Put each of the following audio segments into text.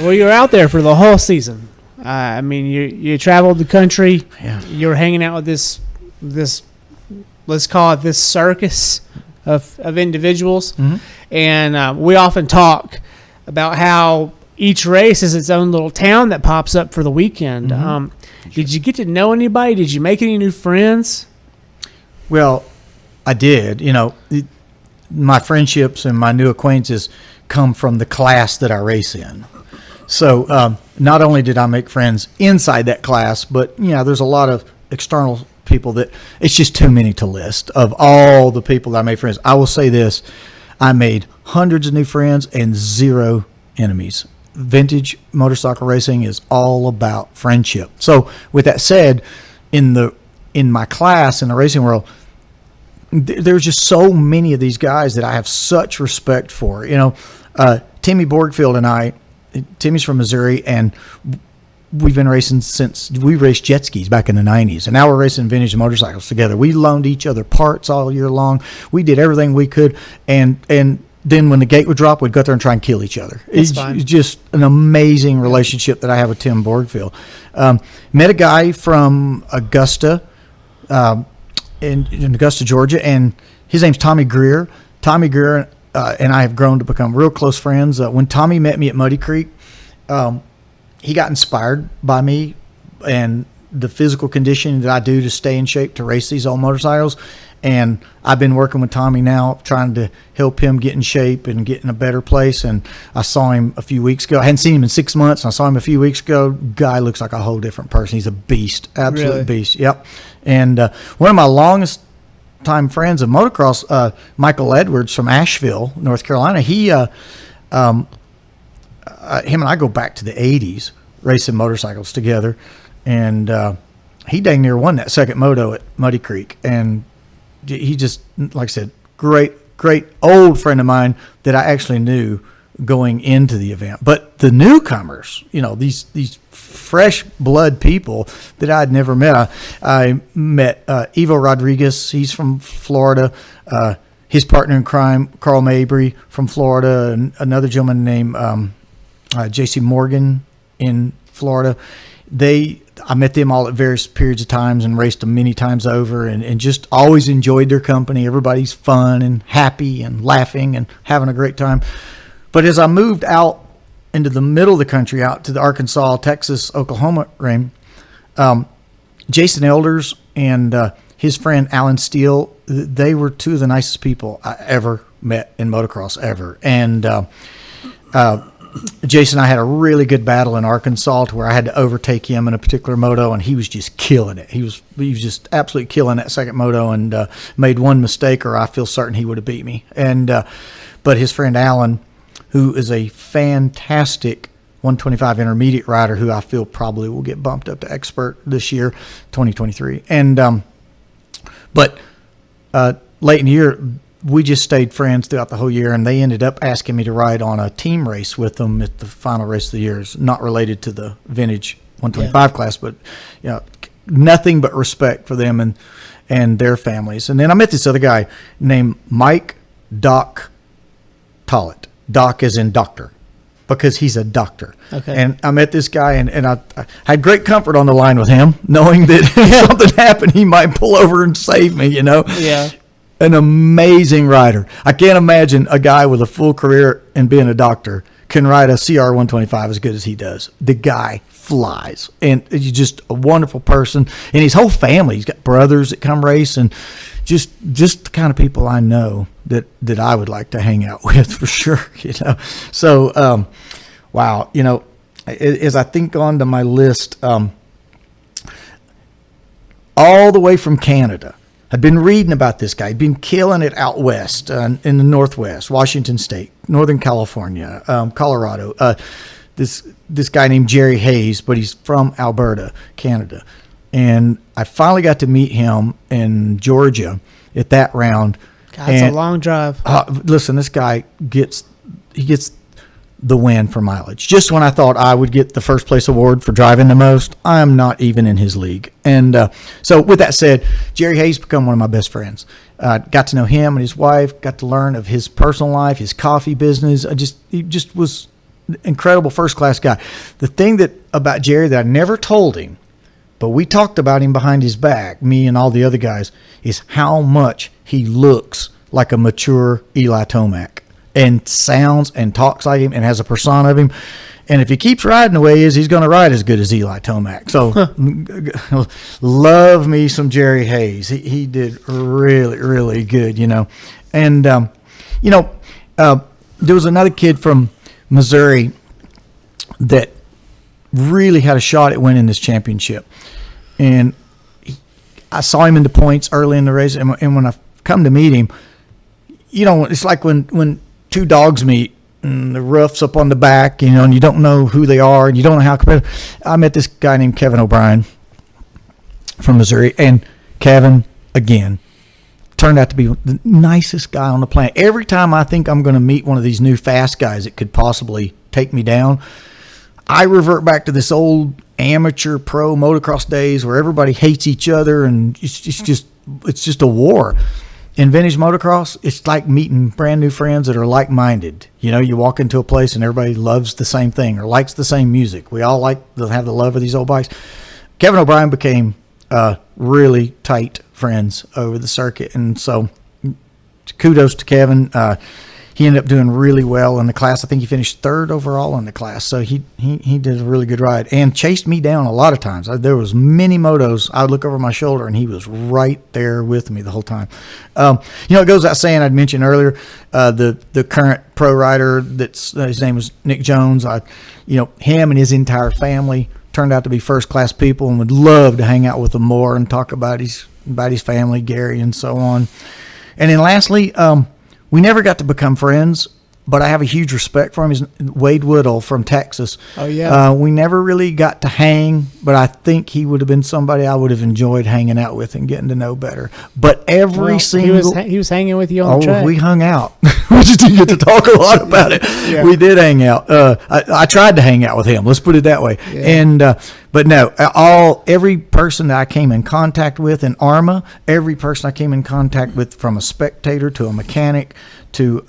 Well, you're out there for the whole season. I mean, you traveled the country. Yeah. You're hanging out with this let's call it this circus of individuals. Mm-hmm. And we often talk about how each race is its own little town that pops up for the weekend. Mm-hmm. Did you get to know anybody? Did you make any new friends? Well, I did. My friendships and my new acquaintances come from the class that I race in. So not only did I make friends inside that class, but there's a lot of external people that it's just too many to list. Of all the people that I made friends, I will say this: I made hundreds of new friends and 0 enemies. Vintage motorcycle racing is all about friendship. So with that said, in my class in the racing world, there's just so many of these guys that I have such respect for. Timmy Borgfield and I, Timmy's from Missouri, and we've been racing since we raced jet skis back in the 90s, and now we're racing vintage motorcycles together. We loaned each other parts all year long. We did everything we could, and then when the gate would drop, we'd go out there and try and kill each other. It's just an amazing relationship that I have with Tim Borgfield. Met a guy from Augusta, in Augusta, Georgia, and his name's Tommy Greer. Tommy Greer and I have grown to become real close friends. When Tommy met me at Muddy Creek, he got inspired by me and the physical conditioning that I do to stay in shape to race these old motorcycles. And I've been working with Tommy now, trying to help him get in shape and get in a better place. And I saw him a few weeks ago. I hadn't seen him in 6 months. And I saw him a few weeks ago. Guy looks like a whole different person. He's a beast, absolute beast. Yep. And one of my longest time friends of motocross, Michael Edwards from Asheville, North Carolina. Him and I go back to the 80s racing motorcycles together. And he dang near won that second moto at Muddy Creek. And he just, like I said, great old friend of mine that I actually knew going into the event. But the newcomers, these fresh blood people that I'd never met. I met Evo Rodriguez. He's from Florida. His partner in crime, Carl Mabry from Florida, and another gentleman named J.C. Morgan in Florida. I met them all at various periods of times and raced them many times over, and just always enjoyed their company. Everybody's fun and happy and laughing and having a great time. But as I moved out into the middle of the country, out to the Arkansas, Texas, Oklahoma range, Jason Elders and his friend Alan Steele, they were two of the nicest people I ever met in motocross ever. And Jason and I had a really good battle in Arkansas to where I had to overtake him in a particular moto, and he was just killing it. He was just absolutely killing that second moto, and made one mistake, or I feel certain he would have beat me. And but his friend Alan, who is a fantastic 125 intermediate rider, who I feel probably will get bumped up to expert this year, 2023. And but late in the year, we just stayed friends throughout the whole year, and they ended up asking me to ride on a team race with them at the final race of the year. It's not related to the vintage 125 class, but nothing but respect for them and their families. And then I met this other guy named Mike Doc Tollett. Doc as in doctor, because he's a doctor. Okay. And I met this guy, and I had great comfort on the line with him, knowing that if something happened, he might pull over and save me, Yeah. An amazing rider. I can't imagine a guy with a full career and being a doctor can ride a CR 125 as good as he does. The guy flies, and he's just a wonderful person. And his whole family, he's got brothers that come race, and just the kind of people I know that I would like to hang out with for sure. So wow, as I think on to my list, all the way from Canada. I'd been reading about this guy. He'd been killing it out west, in the Northwest, Washington State, Northern California, Colorado. This guy named Gerry Hayse, but he's from Alberta, Canada. And I finally got to meet him in Georgia at that round. God, it's a long drive. Listen, this guy gets the win for mileage. Just when I thought I would get the first place award for driving the most, I'm not even in his league. And so with that said, Gerry Hayse become one of my best friends. Got to know him and his wife, got to learn of his personal life, his coffee business. He just was incredible first-class guy. The thing about Gerry that I never told him, but we talked about him behind his back, me and all the other guys, is how much he looks like a mature Eli Tomac and sounds and talks like him and has a persona of him. And if he keeps riding the way he is, he's going to ride as good as Eli Tomac. So love me some Gerry Hayse. He did really, really good, And, there was another kid from Missouri that really had a shot at winning this championship. And I saw him in the points early in the race. And when I come to meet him, it's like when two dogs meet and the rough's up on the back, and you don't know who they are and you don't know how competitive. I met this guy named Kevin O'Brien from Missouri. And Kevin, again, turned out to be the nicest guy on the planet. Every time I think I'm going to meet one of these new fast guys that could possibly take me down, I revert back to this old amateur pro motocross days where everybody hates each other and it's just a war. In vintage motocross, it's like meeting brand new friends that are like-minded. You walk into a place and everybody loves the same thing or likes the same music. We all like to have the love of these old bikes. Kevin O'Brien became really tight friends over the circuit, and so kudos to Kevin. He ended up doing really well in the class. I think he finished third overall in the class, so he did a really good ride and chased me down a lot of times. There was many motos. I would look over my shoulder, and he was right there with me the whole time. It goes without saying, I'd mentioned earlier, the current pro rider his name was Nick Jones. Him and his entire family turned out to be first-class people and would love to hang out with him more and talk about his family, Gerry, and so on. And then lastly, we never got to become friends, but I have a huge respect for him. He's Wade Woodall from Texas. Oh, yeah. We never really got to hang, but I think he would have been somebody I would have enjoyed hanging out with and getting to know better. But he was hanging with you on the track. We hung out. We just didn't get to talk a lot about it. Yeah. We did hang out. I tried to hang out with him. Let's put it that way. Yeah. And but no, every person that I came in contact with in AHRMA, every person I came in contact with, from a spectator to a mechanic to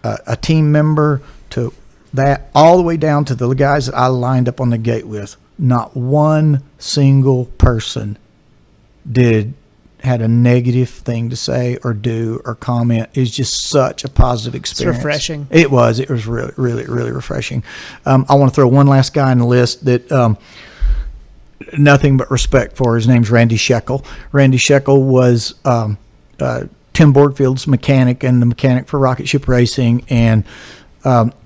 a team member to that, all the way down to the guys that I lined up on the gate with, not one single person had a negative thing to say or do or comment. It was just such a positive experience. It's refreshing. It was really, really, really refreshing. I want to throw one last guy on the list that nothing but respect for. His name's Randy Shekell. Randy Shekell was Tim Borgfield's mechanic and the mechanic for Rocket Ship Racing, and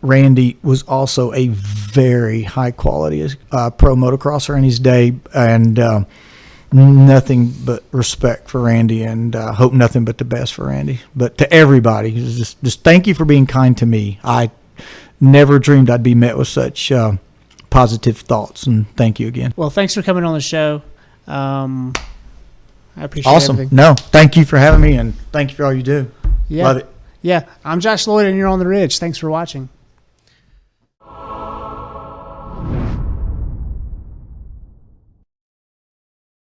Randy was also a very high quality pro motocrosser in his day, and nothing but respect for Randy, and hope nothing but the best for Randy. But to everybody, just thank you for being kind to me. I never dreamed I'd be met with such positive thoughts, and thank you again. Well, thanks for coming on the show. I appreciate Awesome. everything. No, thank you for having me, and thank you for all you do. Yeah. Love it. Yeah. I'm Josh Lloyd, and you're on the Ridge. Thanks for watching.